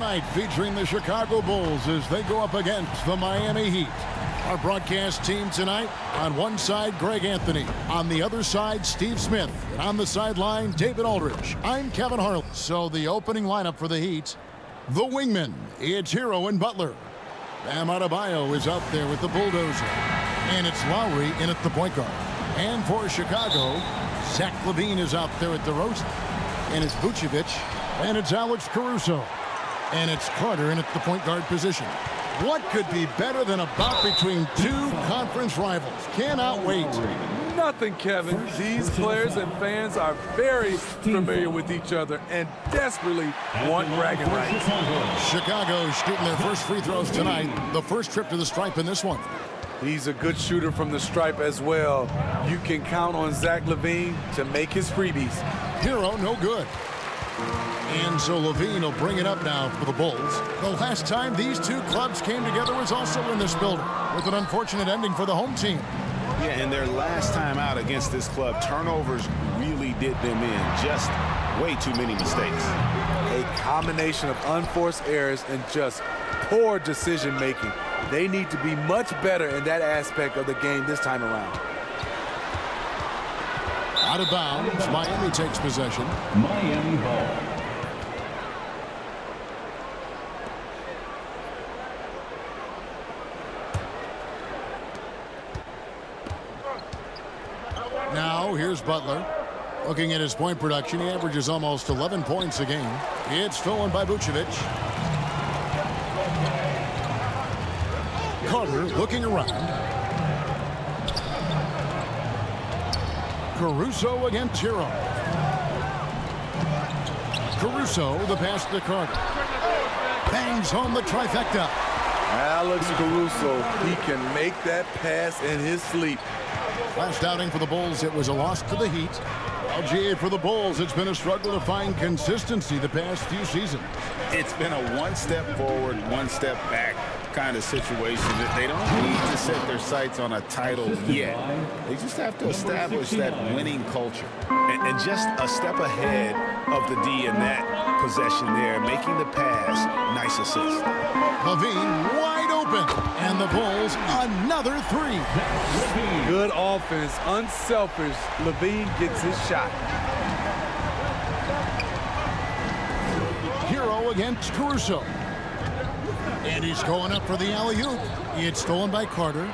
Tonight featuring the Chicago Bulls as they go up against the Miami Heat. Our broadcast team tonight, on one side, Greg Anthony. On the other side, Steve Smith. And on the sideline, David Aldridge. I'm Kevin Harlan. So the opening lineup for the Heat, the wingmen, it's Hero and Butler. Bam Adebayo is out there with the bulldozer. And it's Lowry in at the point guard. And for Chicago, Zach LaVine is out there at the roast. And it's Vucevic. And it's Alex Caruso. And it's Carter in at the point guard position. What could be better than a bout between two conference rivals? Cannot wait. Nothing, Kevin. These players and fans are very familiar with each other and desperately want bragging rights. Chicago shooting their first free throws tonight. The first trip to the stripe in this one. He's a good shooter from the stripe as well. You can count on Zach LaVine to make his freebies. Hero, no good. And so LaVine will bring it up now for the Bulls. The last time these two clubs came together was also in this building, with an unfortunate ending for the home team. Yeah, and their last time out against this club, turnovers really did them in. Just way too many mistakes. A combination of unforced errors and just poor decision-making. They need to be much better in that aspect of the game this time around. Out of bounds, Miami takes possession. Miami ball. Now, here's Butler. Looking at his point production, he averages almost 11 points a game. It's stolen by Vucevic. Carter looking around. Caruso against Hero. Caruso, the pass to Carter. Bangs home the trifecta. Alex Caruso, he can make that pass in his sleep. Last outing for the Bulls, it was a loss to the Heat. LGA for the Bulls, it's been a struggle to find consistency the past few seasons. It's been a one step forward, one step back kind of situation. That they don't need to set their sights on a title yet. They just have to establish that winning culture. And just a step ahead of the D in that possession there, making the pass. Nice assist. LaVine wide open. And the Bulls, another three. Good offense, unselfish. LaVine gets his shot. Hero against Caruso. And he's going up for the alley-oop. It's stolen by Carter.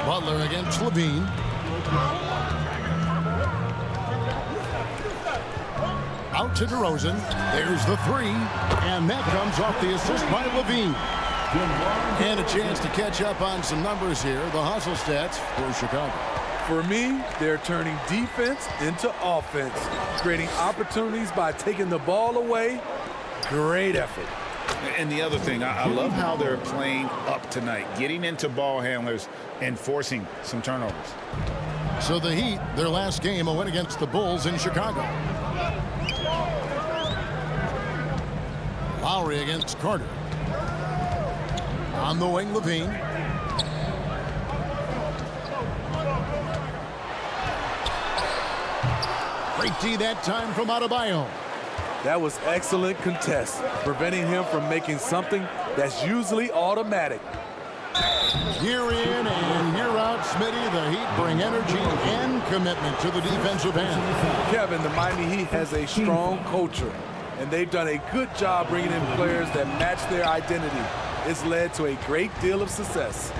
Butler against LaVine. Out to DeRozan. There's the three. And that comes off the assist by LaVine. And a chance to catch up on some numbers here. The hustle stats for Chicago. For me, they're turning defense into offense, creating opportunities by taking the ball away. Great effort. And the other thing, I love how they're playing up tonight, getting into ball handlers and forcing some turnovers. So the Heat, their last game, a win against the Bulls in Chicago. Lowry against Carter. On the wing, LaVine. Great D that time from Adebayo. That was excellent contest, preventing him from making something that's usually automatic. Year in and year out, Smitty, the Heat bring energy and commitment to the defensive end. Kevin, the Miami Heat has a strong culture, and they've done a good job bringing in players that match their identity. It's led to a great deal of success.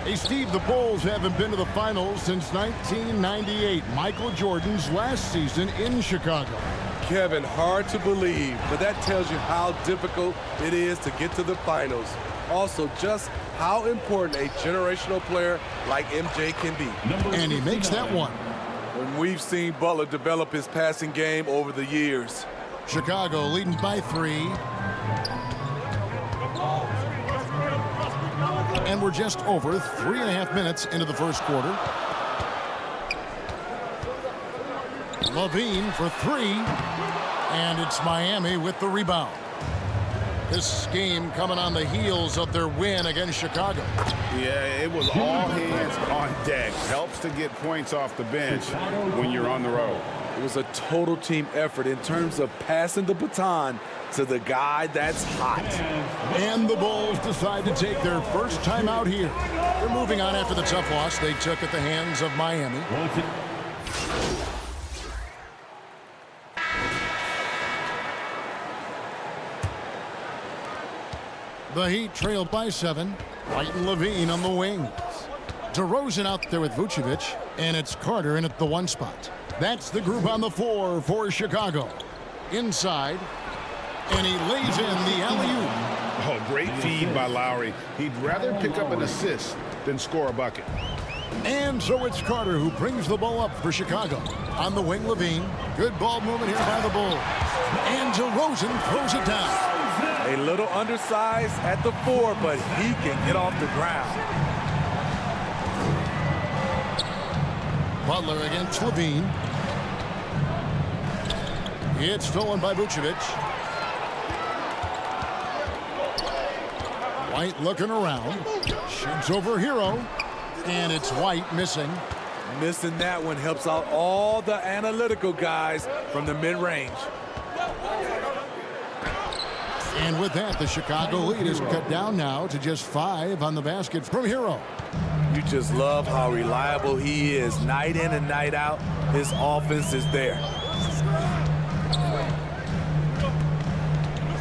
Hey, Steve, the Bulls haven't been to the finals since 1998, Michael Jordan's last season in Chicago. Kevin, hard to believe, but that tells you how difficult it is to get to the finals. Also, just how important a generational player like MJ can be. And he makes that one. And we've seen Butler develop his passing game over the years. Chicago leading by 3. And we're just over 3.5 minutes into the first quarter. LaVine for 3. And it's Miami with the rebound. This game coming on the heels of their win against Chicago. Yeah, it was all hands on deck. Helps to get points off the bench when you're on the road. It was a total team effort in terms of passing the baton to the guy that's hot. And the Bulls decide to take their first time out here. They're moving on after the tough loss they took at the hands of Miami. The Heat trail by 7. White and Levine on the wings. DeRozan out there with Vucevic, and it's Carter in at the 1 spot. That's the group on the floor for Chicago. Inside, and he lays in the alley-oop. Oh, great feed by Lowry. He'd rather pick up an assist than score a bucket. And so it's Carter who brings the ball up for Chicago. On the wing, Levine. Good ball movement here by the Bulls. And DeRozan throws it down. A little undersized at the 4, but he can get off the ground. Butler against Levine. It's stolen by Vucevic. White looking around. Shoots over Hero. And it's White missing. Missing that one helps out all the analytical guys from the mid-range. And with that, the Chicago lead is cut down now to just 5 on the basket from Hero. You just love how reliable he is. Night in and night out, his offense is there.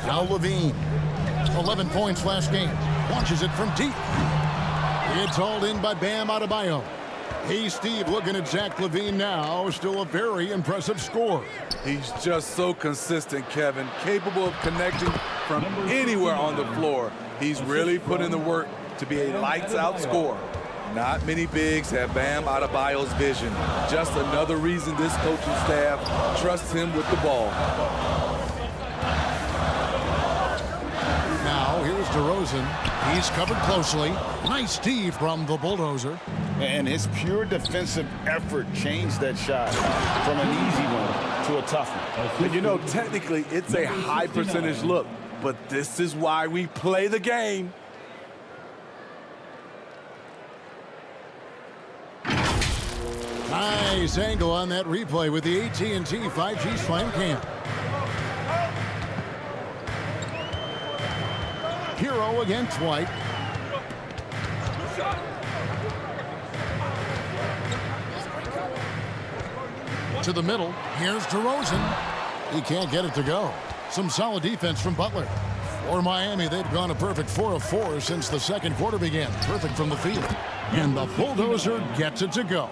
Now Levine. 11 points last game. Launches it from deep. It's hauled in by Bam Adebayo. Hey, Steve, looking at Zach LaVine now. Still a very impressive score. He's just so consistent, Kevin. Capable of connecting from anywhere on the floor. He's really put in the work to be a lights-out scorer. Not many bigs have Bam Adebayo's vision. Just another reason this coaching staff trusts him with the ball. Now, here's DeRozan. He's covered closely. Nice Steve from the bulldozer. And his pure defensive effort changed that shot from an easy one to a tough one. And you know, technically, it's a high percentage look, but this is why we play the game. Nice angle on that replay with the AT&T 5G Slam Cam. Hero against White. To the middle. Here's DeRozan. He can't get it to go. Some solid defense from Butler. For Miami, they've gone a perfect 4 of 4 since the second quarter began. Perfect from the field. And the bulldozer gets it to go.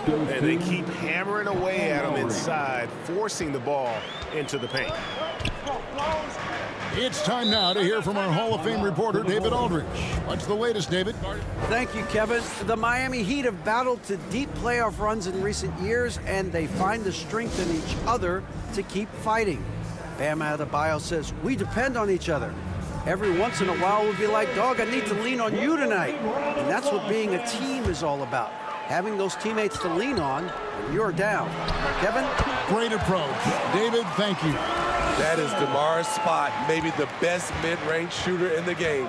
And they keep hammering away at him inside, forcing the ball into the paint. It's time now to hear from our Hall of Fame reporter, David Aldridge. What's the latest, David? Thank you, Kevin. The Miami Heat have battled to deep playoff runs in recent years, and they find the strength in each other to keep fighting. Bam Adebayo says, "We depend on each other. Every once in a while we'll be like, dog, I need to lean on you tonight." And that's what being a team is all about. Having those teammates to lean on when you're down. Kevin? Great approach. David, thank you. That is DeMar's spot, maybe the best mid-range shooter in the game.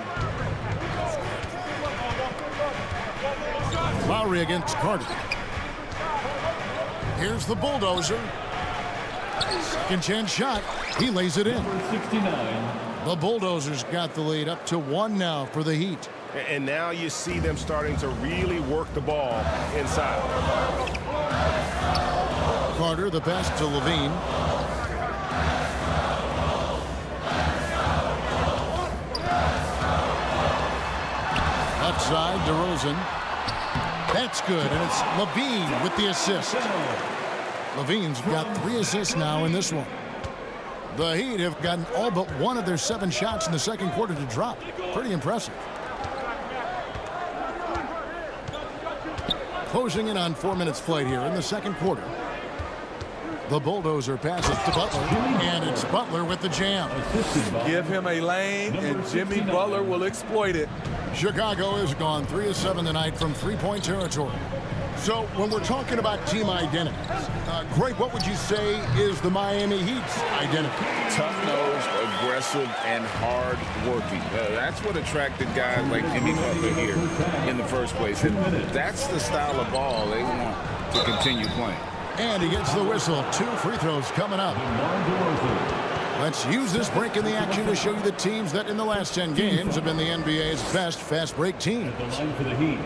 Lowry against Carter. Here's the bulldozer. Second chance shot. He lays it in. The bulldozer's got the lead up to 1 now for the Heat. And now you see them starting to really work the ball inside. Carter, the pass to Levine. Left side, DeRozan. That's good, and it's Levine with the assist. Levine's got 3 assists now in this one. The Heat have gotten all but 1 of their 7 shots in the second quarter to drop. Pretty impressive. Closing in on 4 minutes played here in the second quarter. The bulldozer passes to Butler, and it's Butler with the jam. Give him a lane, and Jimmy Butler will exploit it. Chicago has gone 3 of 7 tonight from three-point territory. So when we're talking about team identities, Greg, what would you say is the Miami Heat's identity? Tough-nosed, aggressive, and hard-working. That's what attracted guys like Jimmy Butler here in the first place. And that's the style of ball they want to continue playing. And he gets the whistle. 2 free throws coming up. Let's use this break in the action to show you the teams that in the last 10 games have been the NBA's best fast break teams.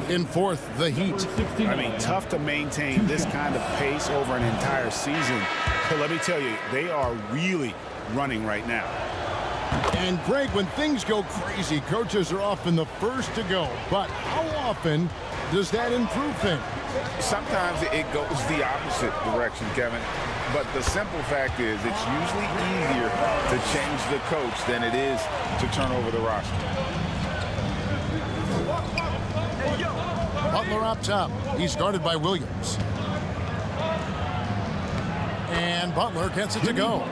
In fourth, the Heat. I mean, tough to maintain this kind of pace over an entire season. But let me tell you, they are really running right now. And Greg, when things go crazy, coaches are often the first to go. But how often does that improve things? Sometimes it goes the opposite direction, Kevin. But the simple fact is it's usually easier to change the coach than it is to turn over the roster. Butler up top. He's guarded by Williams. And Butler gets it to go.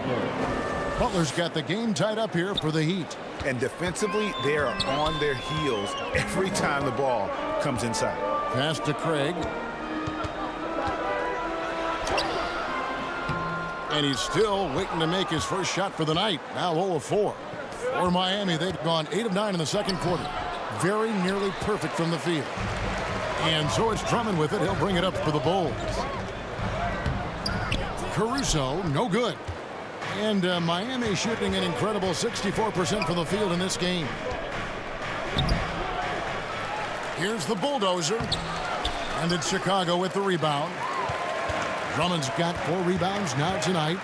Butler's got the game tied up here for the Heat. And defensively, they are on their heels every time the ball comes inside. Pass to Craig. And he's still waiting to make his first shot for the night. Now 0 of 4. For Miami, they've gone 8 of 9 in the second quarter. Very nearly perfect from the field. And so it's Drummond with it. He'll bring it up for the Bulls. Caruso, no good. And Miami shooting an incredible 64% from the field in this game. Here's the bulldozer. And it's Chicago with the rebound. Drummond's got 4 rebounds now tonight.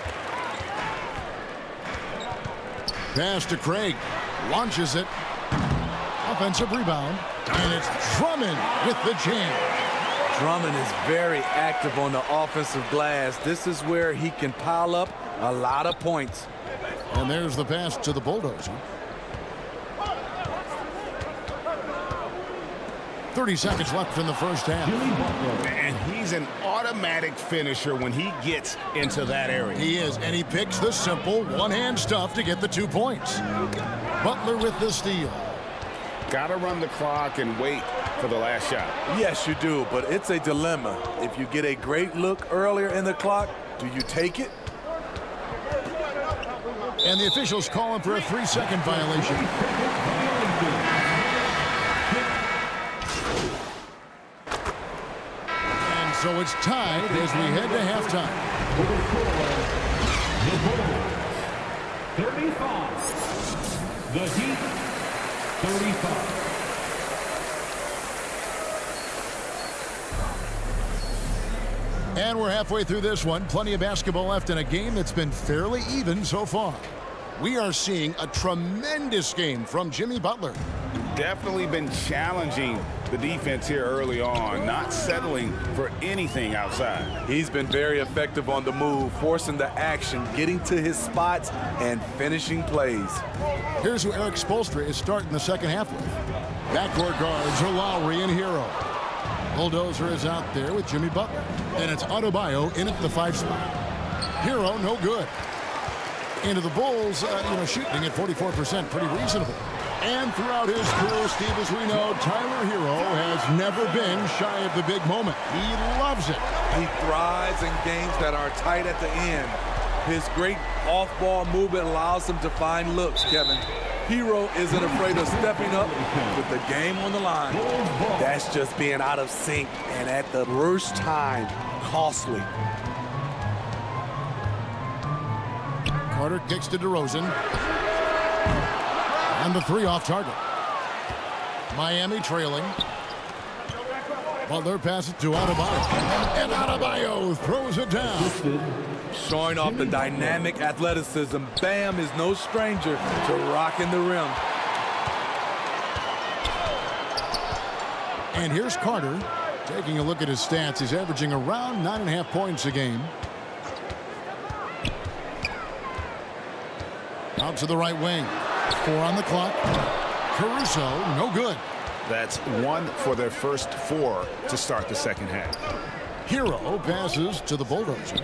Pass to Craig. Launches it. Offensive rebound. And it's Drummond with the jam. Drummond is very active on the offensive glass. This is where he can pile up a lot of points. And there's the pass to the bulldozer. 30 seconds left in the first half. And he's an automatic finisher when he gets into that area. He is, and he picks the simple one-hand stuff to get the 2 points. Butler with the steal. Got to run the clock and wait for the last shot. Yes, you do, but it's a dilemma. If you get a great look earlier in the clock, do you take it? And the officials calling for a 3-second violation. So it's tied as we head to halftime. 35. The Heat, 35. And we're halfway through this one. Plenty of basketball left in a game that's been fairly even so far. We are seeing a tremendous game from Jimmy Butler. Definitely been challenging the defense here early on, not settling for anything outside. He's been very effective on the move, forcing the action, getting to his spots, and finishing plays. Here's who Eric Spoelstra is starting the second half with. Backcourt guards are Lowry and Hero. Bulldozer is out there with Jimmy Butler. And it's Adebayo in at the 5 spot. Hero, no good. Into the Bulls, shooting at 44%, pretty reasonable. And throughout his career, Steve, as we know, Tyler Hero has never been shy of the big moment. He loves it. He thrives in games that are tight at the end. His great off-ball movement allows him to find looks, Kevin. Hero isn't afraid of stepping up with the game on the line. That's just being out of sync and at the worst time, costly. Carter kicks to DeRozan. And the 3 off target. Miami trailing. Butler passes to Adebayo. And Adebayo throws it down. Showing off the dynamic athleticism, Bam is no stranger to rocking the rim. And here's Carter taking a look at his stats. He's averaging around 9.5 points a game. Out to the right wing. 4 on the clock. Caruso, no good. That's 1 for their first 4 to start the second half. Hero passes to the bulldozer.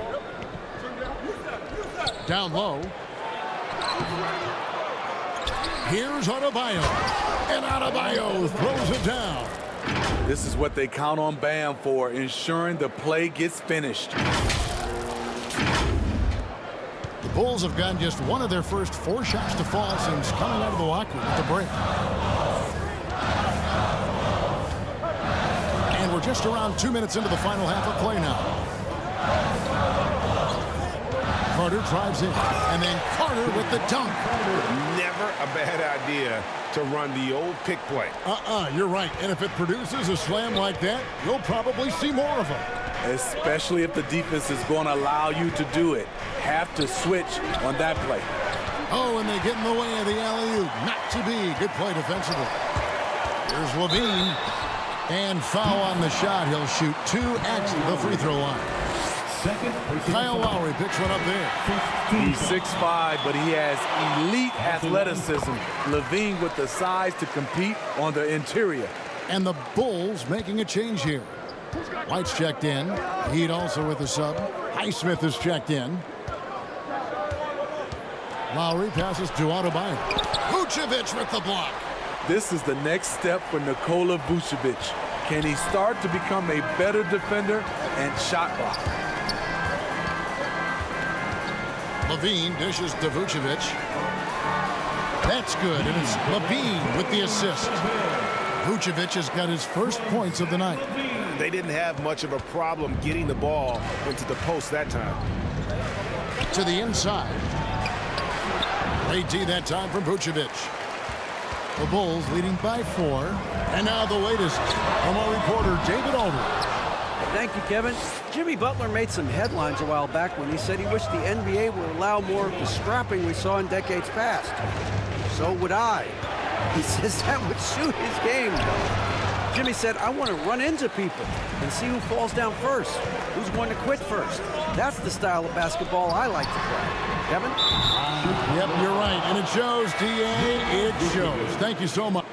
Down low. Here's Adebayo. And Adebayo throws it down. This is what they count on Bam for, ensuring the play gets finished. The Bulls have gotten just 1 of their first 4 shots to fall since coming out of the locker room at the break. And we're just around 2 minutes into the final half of play now. Carter drives in. And then Carter with the dunk. Never a bad idea to run the old pick play. You're right. And if it produces a slam like that, you'll probably see more of them. Especially if the defense is going to allow you to do it. Have to switch on that play. Oh, and they get in the way of the alley-oop. Not to be. Good play defensively. Here's Levine. And foul on the shot. He'll shoot 2 at the free throw line. Kyle Lowry picks one up there. He's 6'5", but he has elite athleticism. Levine with the size to compete on the interior. And the Bulls making a change here. White's checked in. Heat also with a sub. Highsmith is checked in. Lowry passes to Adebayo. Vucevic with the block. This is the next step for Nikola Vucevic. Can he start to become a better defender and shot blocker? Levine dishes to Vucevic. That's good, and it's Levine with the assist. Vucevic has got his first points of the night. They didn't have much of a problem getting the ball into the post that time. To the inside. Great D that time from Vucevic. The Bulls leading by 4. And now the latest from our reporter, David Aldridge. Thank you, Kevin. Jimmy Butler made some headlines a while back when he said he wished the NBA would allow more of the strapping we saw in decades past. So would I. He says that would suit his game, though. Jimmy said, I want to run into people and see who falls down first, who's going to quit first. That's the style of basketball I like to play. Kevin? Yep, you're right. And it shows, DA. It shows. Thank you so much.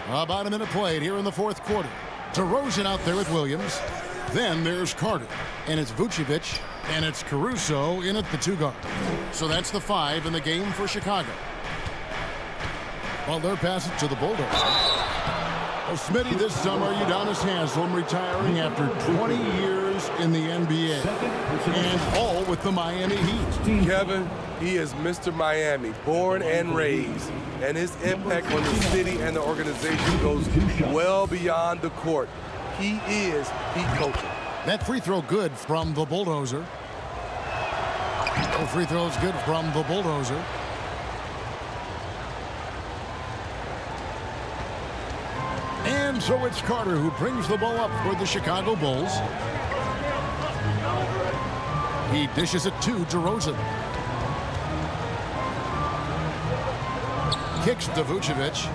About a minute played here in the fourth quarter. DeRozan out there with Williams. Then there's Carter. And it's Vucevic. And it's Caruso in at the 2 guard. So that's the 5 in the game for Chicago. Butler passes to the Bulldogs. Well, Smitty, this summer, Udonis Haslem retiring after 20 years in the NBA. And all with the Miami Heat. Kevin, he is Mr. Miami, born and raised. And his impact on the city and the organization goes well beyond the court. He is Heat coaching. That free throw good from the Bulldozer. Oh, free throw's good from the Bulldozer. And so it's Carter who brings the ball up for the Chicago Bulls. He dishes it to DeRozan. Kicks to Vucevic.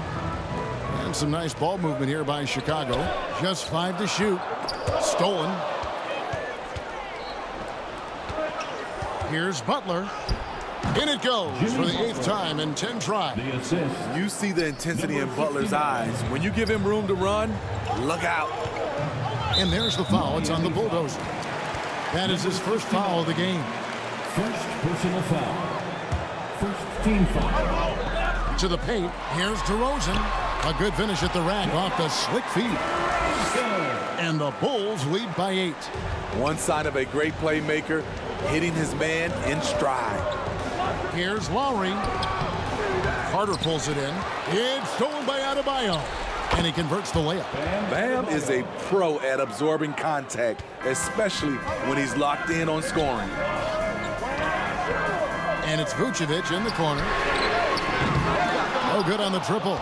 And some nice ball movement here by Chicago. Just 5 to shoot. Stolen. Here's Butler. In it goes for the 8th time in 10 tries. You see the intensity in Butler's eyes. When you give him room to run, look out. And there's the foul. It's on the Bulldozer. That is his first foul of the game. First personal foul. First team foul. To the paint. Here's DeRozan. A good finish at the rack off the slick feed. And the Bulls lead by 8. One sign of a great playmaker, hitting his man in stride. Here's Lowry. Carter pulls it in. It's stolen by Adebayo. And he converts the layup. Bam is a pro at absorbing contact, especially when he's locked in on scoring. And it's Vucevic in the corner. Oh, good on the triple.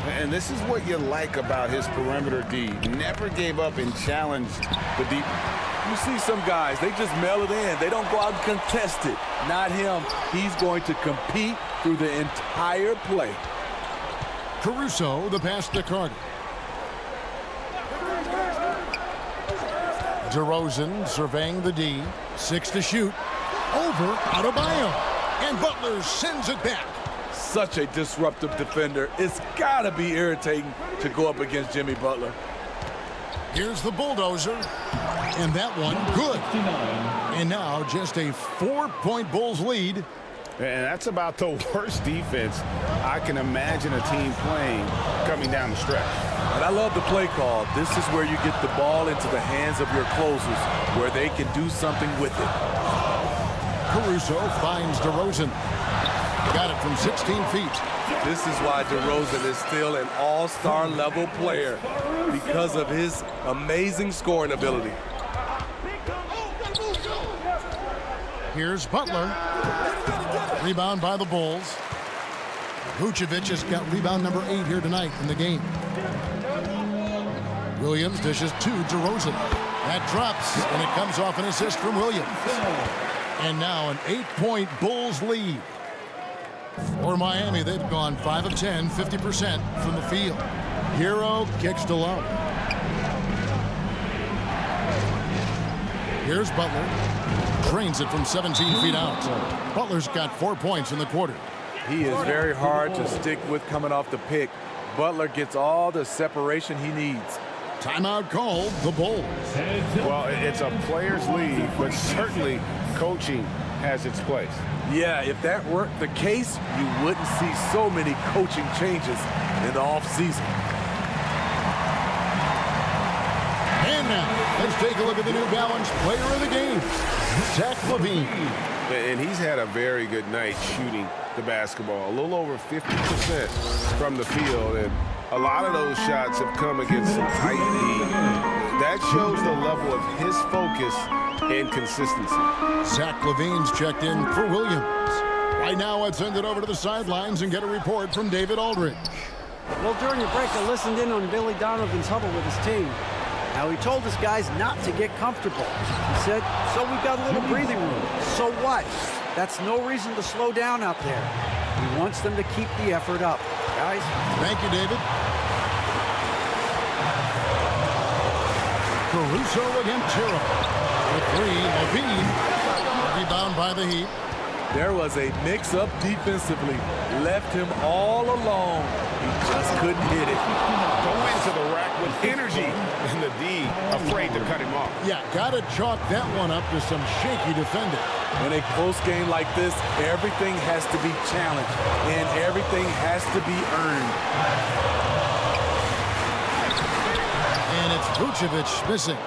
And this is what you like about his perimeter D. Never gave up and challenged the deep. You see some guys, they just mail it in. They don't go out and contest it. Not him. He's going to compete through the entire play. Caruso, the pass to Carter. DeRozan surveying the D. 6 to shoot. Over Adebayo. And Butler sends it back. Such a disruptive defender. It's got to be irritating to go up against Jimmy Butler. Here's the Bulldozer. And that one, good. And now just a 4-point Bulls lead. And that's about the worst defense I can imagine a team playing coming down the stretch. And I love the play call. This is where you get the ball into the hands of your closers, where they can do something with it. Caruso finds DeRozan. Got it from 16 feet. This is why DeRozan is still an all-star level player, because of his amazing scoring ability. Here's Butler. Rebound by the Bulls. Vucevic has got rebound number 8 here tonight in the game. Williams dishes to DeRozan. That drops, and it comes off an assist from Williams. And now an 8-point Bulls lead. For Miami, they've gone 5 of 10, 50% from the field. Hero kicks to low. Here's Butler. Drains it from 17 feet out. Butler's got 4 points in the quarter. He is very hard to stick with coming off the pick. Butler gets all the separation he needs. Timeout called, the Bulls. Well, it's a player's league, but certainly coaching has its place. Yeah, if that weren't the case, you wouldn't see so many coaching changes in the offseason. And now, let's take a look at the New Balance player of the game, Zach LaVine. And he's had a very good night shooting the basketball. A little over 50% from the field, and a lot of those shots have come against some tight D. That shows the level of his focus and consistency. Zach LaVine's checked in for Williams. Right now, let's send it over to the sidelines and get a report from David Aldridge. Well, during the break, I listened in on Billy Donovan's huddle with his team. Now, he told his guys not to get comfortable. He said, so we've got a little breathing room. So what? That's no reason to slow down out there. He wants them to keep the effort up. Guys. Thank you, David. Caruso against Hero. The 3, LaVine. Rebound by the Heat. There was a mix-up defensively. Left him all alone. He just couldn't hit it. Go into the rack with energy, and the D afraid to cut him off. Yeah, got to chalk that one up to some shaky defending. In a close game like this, everything has to be challenged, and everything has to be earned. And it's Vucevic missing.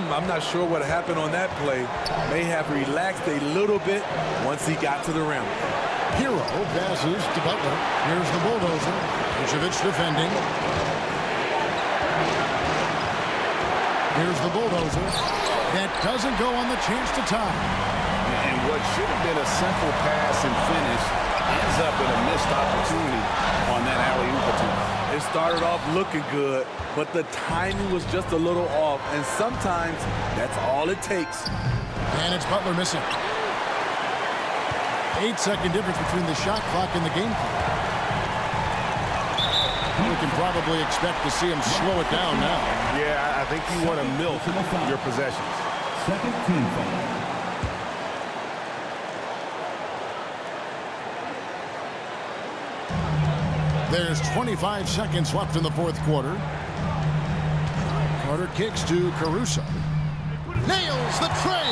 I'm not sure what happened on that play. May have relaxed a little bit once he got to the rim. Hero passes to Butler. Here's the bulldozer. Vucevic defending. Here's the bulldozer. That doesn't go on the chance to tie. And what should have been a simple pass and finish ends up in a missed opportunity on that alley-oop attempt. It started off looking good, but the timing was just a little off, and sometimes that's all it takes. And it's Butler missing. 8-second difference between the shot clock and the game clock. We can probably expect to see him slow it down now. Yeah, I think you want to milk your possessions. Second team foul. There's 25 seconds left in the fourth quarter. Carter kicks to Caruso. Nails the tray.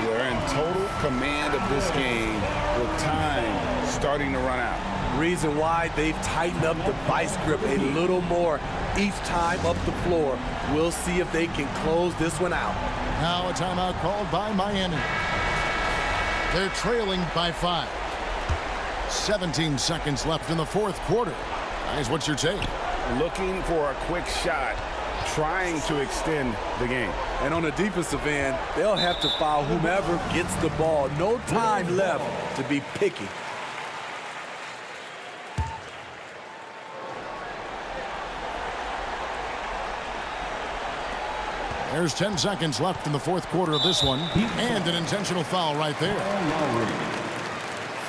They're in total command of this game with time starting to run out. Reason why they've tightened up the vice grip a little more each time up the floor. We'll see if they can close this one out. Now a timeout called by Miami. They're trailing by 5. 17 seconds left in the fourth quarter. Guys, what's your take? Looking for a quick shot, trying to extend the game. And on the defensive end, they'll have to foul whomever gets the ball. No time left to be picky. There's 10 seconds left in the fourth quarter of this one. And an intentional foul right there.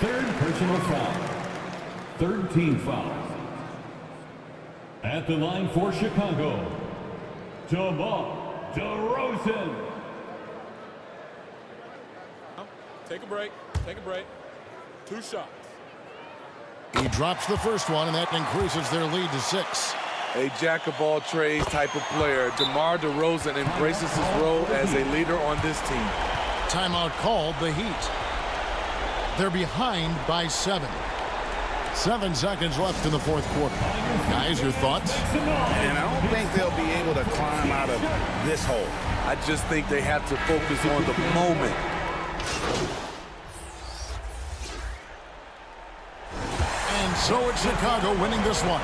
Third personal foul. Third team foul. At the line for Chicago, DeMar DeRozan. Take a break. Take a break. 2 shots. He drops the first one, and that increases their lead to 6. A jack-of-all-trades type of player, DeMar DeRozan embraces his role as a leader on this team. Timeout called, the Heat. They're behind by 7. 7 seconds left in the fourth quarter. Guys, your thoughts? And I don't think they'll be able to climb out of this hole. I just think they have to focus on the moment. So it's Chicago winning this one.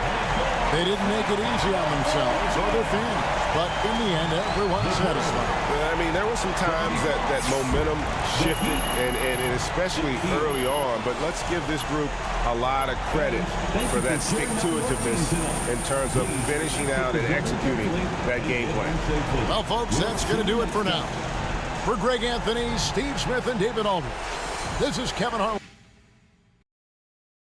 They didn't make it easy on themselves or their fans, but in the end, everyone's satisfied. I mean, there were some times that momentum shifted, and especially early on, but let's give this group a lot of credit for that stick-to-itiveness in terms of finishing out and executing that game plan. Well, folks, that's going to do it for now. For Greg Anthony, Steve Smith, and David Aldridge, this is Kevin Harlan.